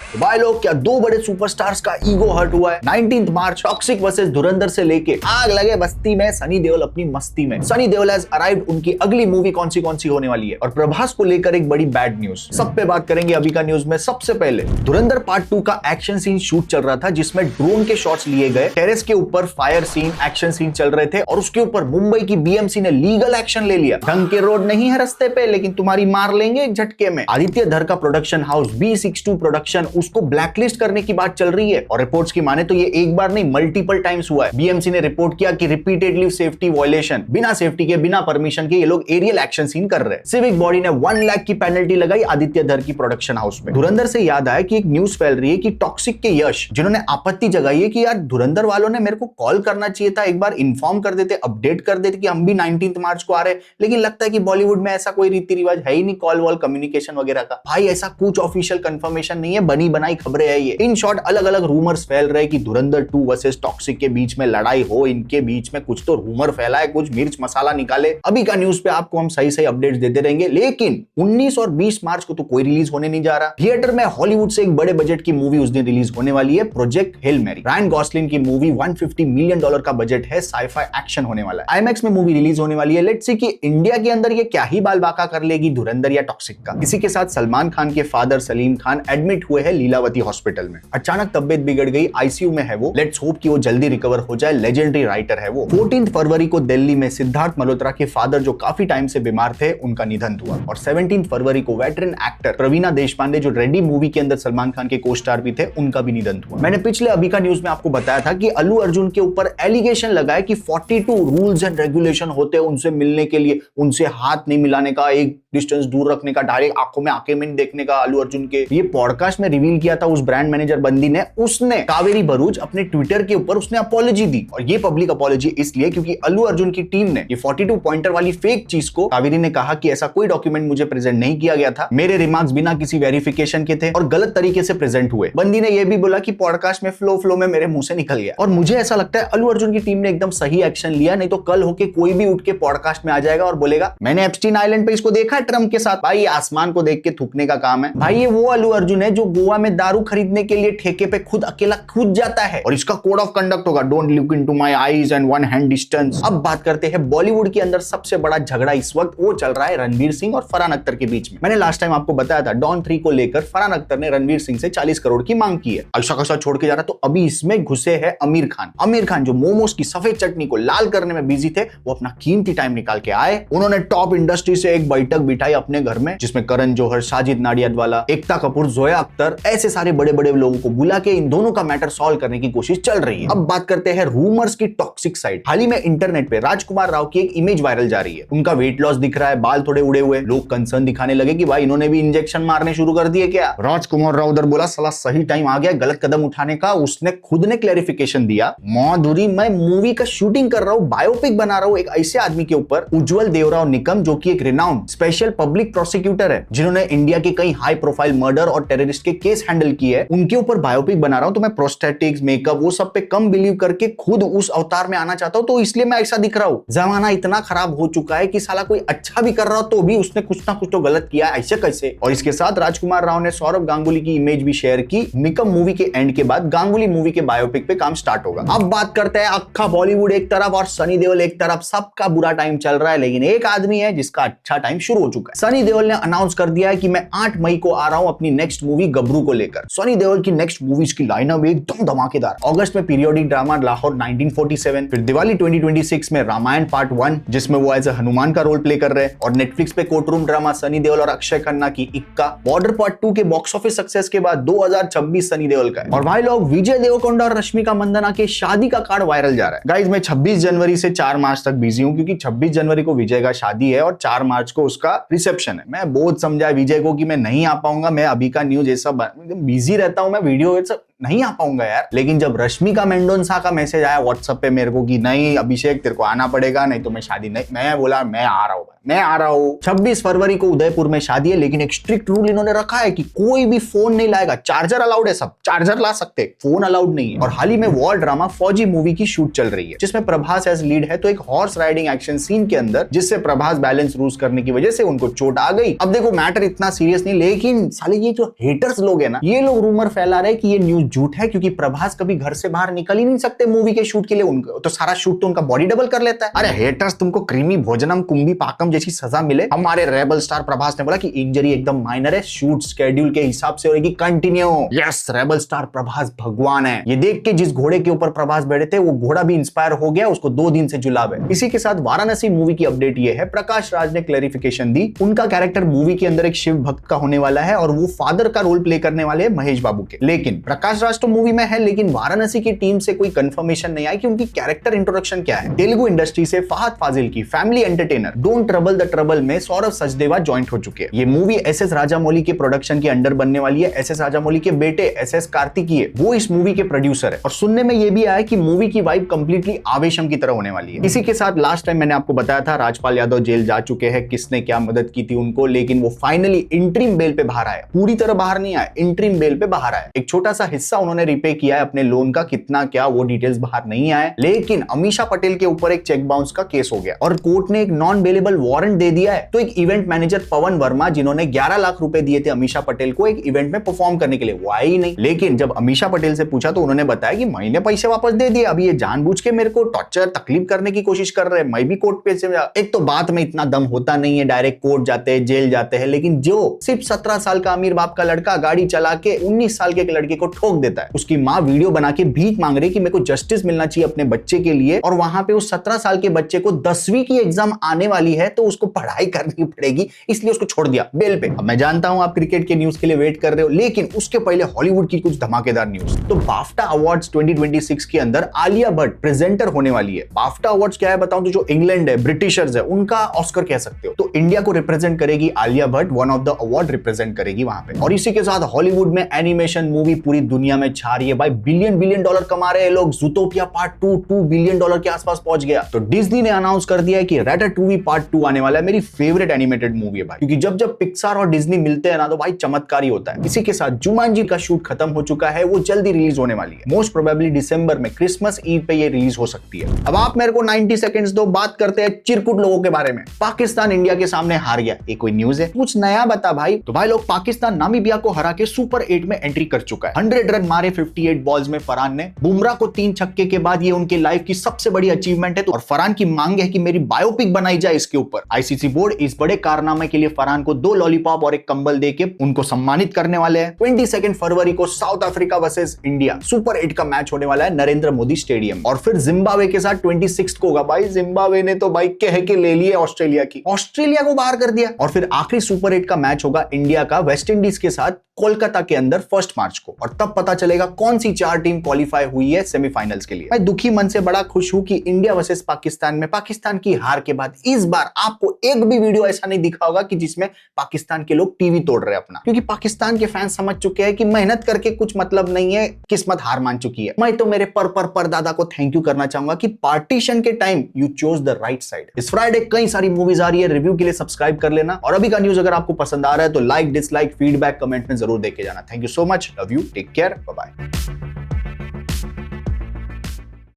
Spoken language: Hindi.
तो भाई लोग, क्या दो बड़े सुपरस्टार्स का ईगो हर्ट हुआ है? 19 मार्च टॉक्सिक वर्सेस धुरंधर से लेके आग लगे बस्ती में सनी देओल अपनी मस्ती में। सनी देओल हैज अराइव्ड, उनकी अगली मूवी कौन सी होने वाली है, और प्रभास को लेकर एक बड़ी बैड न्यूज। सब पे बात करेंगे अभी का न्यूज में। सबसे पहले धुरंधर पार्ट 2 का एक्शन सीन शूट चल रहा था, जिसमें ड्रोन के शॉट्स लिए गए, टेरेस के ऊपर फायर सीन, एक्शन सीन चल रहे थे, और उसके ऊपर मुंबई की बीएमसी ने लीगल एक्शन ले लिया। ढंग के रोड नहीं है रास्ते पे, लेकिन तुम्हारी मार लेंगे एक झटके में। आदित्य धर का प्रोडक्शन हाउस B62 प्रोडक्शन, उसको ब्लैकलिस्ट करने की बात चल रही है, और रिपोर्ट्स की माने तो ये एक बार नहीं मल्टीपल टाइम्स हुआ है। बीएमसी ने रिपोर्ट किया कि रिपीटेडली सेफ्टी वायलेशन, बिना सेफ्टी के, बिना परमिशन के ये लोग एरियल एक्शन सीन कर रहे हैं। सिविक बॉडी ने 1 लाख की पेनल्टी लगाई आदित्य धर की प्रोडक्शन हाउस में। धुरंधर से याद आया कि एक न्यूज फैल रही है कि टॉक्सिक के यश, जिन्होंने आपत्ति जगाई है कि यार धुरंधर वालों ने मेरे को कॉल करना चाहिए था, एक बार इन्फॉर्म कर देते, अपडेट कर देते कि हम भी 19 मार्च को आ रहे हैं। लेकिन लगता है कि बॉलीवुड में ऐसा कोई रीति रिवाज है ही नहीं, कॉल वॉल कम्युनिकेशन वगैरह का। भाई ऐसा कुछ ऑफिशियल कंफर्मेशन नहीं है, बनी बनाई खबरें है ये। इन शॉर्ट अलग अलग रूमर्स फैल रहे कि धुरंधर 2 वर्सेस टॉक्सिक के बीच में लड़ाई हो, इनके बीच में कुछ तो रूमर फैला है, कुछ मिर्च मसाला निकाले। अभी का न्यूज पे आपको हम सही सही अपडेट्स देते रहेंगे। लेकिन 19 और 20 मार्च को तो कोई रिलीज होने नहीं जा रहा। थिएटर में हॉलीवुड से एक बड़े बजट की मूवी उस दिन रिलीज होने वाली है, project Hail Mary. Ryan Gosling की मूवी, $150 मिलियन का बजट है, साइफाई एक्शन होने वाला है। IMAX में मूवी रिलीज होने वाली है। लेट्स सी कि इंडिया के अंदर ये क्या ही बाल बाका कर लेगी, धुरंधर या टॉक्सिक का। इसी के साथ सलमान खान के फादर सलीम खान एडमिट हुए हैं लीलावती हॉस्पिटल में। अचानक तबियत बिगड़ गई, आईसीयू में है वो। लेट्स होप कि वो जल्दी रिकवर हो जाए। लेजेंडरी राइटर है वो। 14 फरवरी को दिल्ली में सिद्धार्थ मल्होत्रा के फादर, जो काफी टाइम से बीमार थे, उनका निधन हुआ। और 17 फरवरी को वेटरन एक्टर प्रवीणा देशपांडे, जो रेडी मूवी के अंदर सलमान खान के को स्टार भी थे, उनका भी निधन हुआ। मैंने पिछले अभी का न्यूज में आपको बताया था कि अल्लू अर्जुन के ऊपर एलिगेशन लगाए कि 42 रूल्स एंड रेगुलेशन होते हैं उनसे मिलने के लिए, उनसे हाथ नहीं मिलाने का, एक डिस्टेंस दूर रखने का, डायरेक्ट आंखों में आंखें नहीं देखने का अल्लू अर्जुन के। ये पॉडकास्ट में रिवील किया था उस ब्रांड मैनेजर बंदी ने। उसने कावेरी भरूच अपने ट्विटर के ऊपर उसने अपॉलॉजी दी, और ये पब्लिक अपॉलॉजी इसलिए क्योंकि अल्लू अर्जुन की टीम ने ये 42 पॉइंटर वाली फेक चीज को, कावेरी ने कहा कि ऐसा कोई डॉक्यूमेंट मुझे प्रेजेंट नहीं किया गया था, मेरे रिमार्क्स बिना किसी वेरिफिकेशन के थे और गलत तरीके से प्रेजेंट हुए। बंदी ने यह भी बोला कि पॉडकास्ट में फ्लो में मेरे मुंह से निकल गया। और मुझे ऐसा लगता है अल्लू अर्जुन की टीम ने एकदम सही एक्शन लिया, नहीं तो कल होके कोई भी उठ के पॉडकास्ट में आ जाएगा और बोलेगा मैंने एप्स्टीन आइलैंड पे इसको देखा है ट्रम्प के साथ। भाई आसमान को देख के थूकने का काम है। भाई ये वो अल्लू अर्जुन है जो गोवा में दारू खरीदने के लिए ठेके पे खुद अकेला कूद जाता है, और इसका कोड ऑफ कंडक्ट होगा don't look into my eyes and one hand distance. अब बात करते हैं बॉलीवुड के अंदर सबसे बड़ा झगड़ा इस वक्त वो चल रहा है रणवीर सिंह और फरहान अख्तर के बीच में। मैंने लास्ट टाइम आपको बताया था डॉन 3 को लेकर फरहान अख्तर ने रणवीर सिंह से 40 करोड़ की मांग की है। ऐसा कैसा छोड़ के जा रहा, तो अभी इसमें घुसे है आमिर खान। आमिर खान जो मोमोज की सफेद चटनी को लाल करने में बिजी थे, वो अपना कीमती टाइम निकाल के आए। उन्होंने टॉप इंडस्ट्री से एक बैठक बिठाई अपने घर में, जिसमें करण जौहर, साजिद नाडियाडवाला, एकता कपूर, जोया अख्तर, ऐसे सारे बड़े बड़े लोगों को बुला के इन दोनों का मैटर सॉल्व करने की कोशिश चल रही है। अब बात करते हैं रूमर्स की टॉक्सिक साइड। हाल ही में इंटरनेट पे राजकुमार राव की एक इमेज वायरल जा रही है। उनका वेट लॉस दिख रहा है, बाल थोड़े उड़े हुए। लोग कंसर्न दिखाने लगे कि भाई इन्होंने भी इंजेक्शन मारने शुरू कर दिए क्या। राजकुमार राव उधर बोला साला सही टाइम आ गया गलत कदम उठाने का। उसने खुद ने क्लैरिफिकेशन दिया, माधुरी मैं मूवी का शूटिंग कर रहा हूं, बायोपिक बना रहा हूं एक ऐसे आदमी के ऊपर, उज्जवल देवराव निकम, जो कि एक रिनाउंड स्पेशल पब्लिक प्रोसिक्यूटर है, जिन्होंने इंडिया के कई हाई प्रोफाइल मर्डर और टेररिस्ट के केस हैंडल किए हैं, उनके ऊपर बायोपिक बना रहा हूं। तो मैं प्रोस्थेटिक्स, मेकअप, वो सब पे कम बिलीव करके खुद उस अवतार में आना चाहता हूं, तो इसलिए मैं ऐसा दिख रहा हूं। जमाना इतना खराब हो चुका है कि साला कोई अच्छा भी कर रहा हो तो भी उसने कुछ ना कुछ तो गलत किया, ऐसे कैसे। और इसके साथ राजकुमार राव ने सौरभ गांगुली की इमेज भी शेयर की। निकम मूवी के एंड के बाद गांगुली मूवी के बायोपिक पे काम स्टार्ट होगा। अब बात करते हैं अक्खा बॉलीवुड एक तरफ और सनी देओल एक तरफ। सबका बुरा टाइम चल रहा है, लेकिन एक आदमी है जिसका अच्छा टाइम शुरू हो चुका है। सनी देओल ने अनाउंस कर दिया है कि मैं 8 मई को आ रहा हूं अपनी नेक्स्ट मूवी गबरू को लेकर। सनी देओल की नेक्स्ट मूवीज की लाइनअप एकदम धमाकेदार। अगस्त में पीरियोडिक ड्रामा लाहौर 1947, फिर दिवाली 2026 में रामायण पार्ट 1, जिसमें वो एज ए हनुमान का रोल प्ले कर रहे हैं, और नेटफ्लिक्स पे कोर्टरूम ड्रामा सनी देओल और अक्षय खन्ना की इक्का। बॉर्डर पार्ट 2 के बॉक्स ऑफिस सक्सेस के बाद 2026 सनी देओल का है। और भाई लोग, विजय देवरकोंडा और रश्मिका मंदाना के शादी का कार्ड वायरल जा रहा है। गाइस मैं 26 जनवरी से 4 मार्च तक बिजी हूं, क्योंकि 26 जनवरी को विजय का शादी है और 4 मार्च को उसका रिसेप्शन है। मैं बहुत समझा विजय को कि मैं नहीं आ पाऊंगा, मैं अभी का न्यूज ये सब बिजी रहता हूं, मैं वीडियो नहीं आ पाऊंगा यार। लेकिन जब रश्मिका मेंडोन्सा का मैसेज आया व्हाट्सएप पे मेरे को कि नहीं अभिषेक तेरे को आना पड़ेगा, नहीं तो मैं शादी नहीं, मैं बोला मैं आ रहा हूँ, मैं आ रहा हूँ। 26 फरवरी को उदयपुर में शादी है, लेकिन एक स्ट्रिक्ट रूल इन्होंने रखा है कि कोई भी फोन नहीं लाएगा। चार्जर अलाउड है, सब चार्जर ला सकते, फोन अलाउड नहीं है। और हाल ही में वॉर ड्रामा फौजी मूवी की शूट चल रही है, जिसमें प्रभास एज लीड है। तो एक हॉर्स राइडिंग एक्शन सीन के अंदर जिससे प्रभास बैलेंस लूज करने की वजह से उनको चोट आ गई। अब देखो मैटर इतना सीरियस नहीं, लेकिन साले ये जो हेटर्स लोग है ना, ये लोग रूमर फैला रहे कि ये न्यूज झूठ है, क्योंकि प्रभास कभी घर से बाहर निकल ही नहीं सकते मूवी के शूट के लिए। उनको तो सारा शूट तो उनका बॉडी डबल कर लेता है। अरे हेटर्स, तुमको क्रीमी भोजनम कुंभी पाकम जैसी सजा मिले। हमारे रेबल स्टार प्रभास ने बोला कि इंजरी एकदम माइनर है, शूट स्केड्यूल के हिसाब से होगी continue. Yes, rebel star Prabhas भगवान है। ये देख के जिस घोड़े के ऊपर प्रभास बैठे थे वो घोड़ा भी इंस्पायर हो गया, उसको 2 दिन से जुलाब है। इसी के साथ वाराणसी मूवी की अपडेट ये है, प्रकाश राज ने क्लैरिफिकेशन दी। उनका कैरेक्टर मूवी के अंदर एक शिव भक्त का होने वाला है और वो फादर का रोल प्ले करने वाले हैं महेश बाबू के। लेकिन प्रकाश राज तो मूवी में है, लेकिन वाराणसी की टीम से कोई कंफर्मेशन नहीं आई कि उनकी कैरेक्टर इंट्रोडक्शन क्या है। तेलुगु इंडस्ट्री से फहद फाजिल की family entertainer don't trouble the trouble में सौरभ सचदेवा ज्वाइंट हो चुके हैं। ये मूवी एसएस राजामौली के प्रोडक्शन के अंडर बनने वाली है। एसएस राजामौली के बेटे एसएस कार्तिकीय वो इस मूवी के प्रोड्यूसर है। और सुनने में ये भी आया कि मूवी की वाइब कंप्लीटली आवेशम की तरह होने वाली है। इसी के साथ लास्ट टाइम मैंने आपको बताया था राजपाल यादव जेल जा चुके हैं, किसने क्या मदद की थी उनको, लेकिन वो फाइनली इंटरिम बेल पे बाहर आए। पूरी तरह बाहर नहीं आए, इंटरिम बेल पे बाहर आए। एक छोटा सा हिस्सा उन्होंने रिपे किया है अपने लोन का, कितना क्या वो डिटेल्स बाहर नहीं आए। लेकिन अमीषा पटेल के ऊपर एक चेक बाउंस का केस हो गया और कोर्ट ने एक नॉन बेलेबल वारंट दे दिया है। तो एक इवेंट मैनेजर पवन वर्मा, जिन्होंने 11 लाख रुपए दिए थे अमीषा पटेल को एक इवेंट में परफॉर्म करने के लिए, वो आए ही नहीं। लेकिन जब अमीषा पटेल से पूछा तो उन्होंने बताया कि मैंने पैसे वापस दे दिए, अभी ये जानबूझ के मेरे को टॉर्चर तकलीफ करने की कोशिश कर रहे हैं, मैं भी कोर्ट पे से। एक तो बात में इतना दम होता नहीं है, डायरेक्ट कोर्ट जाते हैं, जेल जाते हैं। लेकिन जो सिर्फ 17 साल का अमीर बाप का लड़का गाड़ी चला के 19 साल के लड़के को ठोक देता है, उसकी माँ वीडियो बना के भीख मांग रही कि मेरे को जस्टिस मिलना चाहिए अपने बच्चे के लिए, और वहां पे उस 17 साल के बच्चे को 10वीं की एग्जाम आने वाली है तो उसको पढ़ाई करनी पड़ेगी, इसलिए उसको छोड़ दिया बेल पे। अब मैं जानता हूं आप क्रिकेट के न्यूज के लिए वेट कर रहे हो, लेकिन उसके पहले हॉलीवुड की कुछ धमाकेदार न्यूज। तो बाफ्टा अवार्ड्स 2026 के अंदर आलिया भट्ट प्रेजेंटर होने वाली है। बाफ्टा अवार्ड्स क्या है बताऊं तो जो इंग्लैंड है, ब्रिटिशर्स है, उनका ऑस्कर कह सकते हो। तो इंडिया को रिप्रेजेंट करेगी Alia Bhatt, one of the award represent करेगी वहां पे। और इसी के साथ हॉलीवुड में एनिमेशन मूवी पूरी दुनिया में छा रही है भाई, बिलियन डॉलर कमा रहे हैं लोग। ज़ूटोपिया पार्ट 2 $2 बिलियन के आसपास पहुंच गया। तो डिज्नी ने अनाउंस कर दिया है कि रैटाटूवी पार्ट 2 आने वाला है। मेरी फेवरेट एनिमेटेड मूवी है भाई, क्योंकि जब जब पिक्सार और डिज्नी मिलते हैं ना तो भाई चमत्कार ही होता है। इसी के साथ जुमांजी का शूट खत्म हो चुका है, वो जल्दी रिलीज होने वाली है। मोस्ट प्रोबेबली दिसंबर में क्रिसमस ईव पे ये रिलीज हो सकती है। अब आप मेरे को 90 सेकंड्स दो, बात करते हैं चिरकुट लोगों के बारे में। पाकिस्तान इंडिया के सामने हार गया, ये कोई न्यूज है? कुछ नया बता भाई। तो भाई लोग, पाकिस्तान नामीबिया को हरा के सुपर 8 में एंट्री कर चुका है। 100 रन मारे 58 बॉल्स में फरहान ने। बुमराह को 3 छक्के के बाद ये उनके लाइफ की सबसे बड़ी अचीवमेंट है। तो और फरहान की मांग है कि मेरी बायोपिक बनाई जाए इसके ऊपर। आईसीसी बोर्ड इस बड़े कारनामे के लिए फरहान को 2 लॉलीपॉप और एक कंबल देके उनको सम्मानित करने वाले हैं। 22 फरवरी को south Africa versus India super 8 का मैच होने वाला है नरेंद्र मोदी स्टेडियम। और फिर जिम्बाब्वे के साथ 26 को होगा। भाई जिम्बाब्वे ने तो भाई कह के ले लिए ऑस्ट्रेलिया की, ऑस्ट्रेलिया को बाहर कर दिया। और फिर आखिरी सुपर 8 का मैच होगा इंडिया का वेस्ट इंडीज के साथ कोलकाता के अंदर 1 मार्च को। और तब पता चलेगा कौन सी 4 टीम क्वालिफाई हुई है सेमीफाइनल्स के लिए। मैं दुखी मन से बड़ा खुश हूं कि इंडिया वर्सेस पाकिस्तान में पाकिस्तान की हार के बाद इस बार आपको एक भी वीडियो ऐसा नहीं दिखा होगा कि जिसमें पाकिस्तान के लोग टीवी तोड़ रहे हैं अपना, क्योंकि पाकिस्तान के फैंस समझ चुके हैं कि मेहनत करके कुछ मतलब नहीं है, किस्मत हार मान चुकी है। मैं तो मेरे पर दादा को थैंक यू करना चाहूंगा कि पार्टीशन के time you chose the right side. इस फ्राइडे कई सारी मूवीज आ रही है, रिव्यू के लिए सब्सक्राइब कर लेना। और अभी का न्यूज अगर आपको पसंद आ रहा है तो लाइक, डिसलाइक, फीडबैक कमेंट में जरूर देके जाना। Thank you so much, love you, take care, bye bye.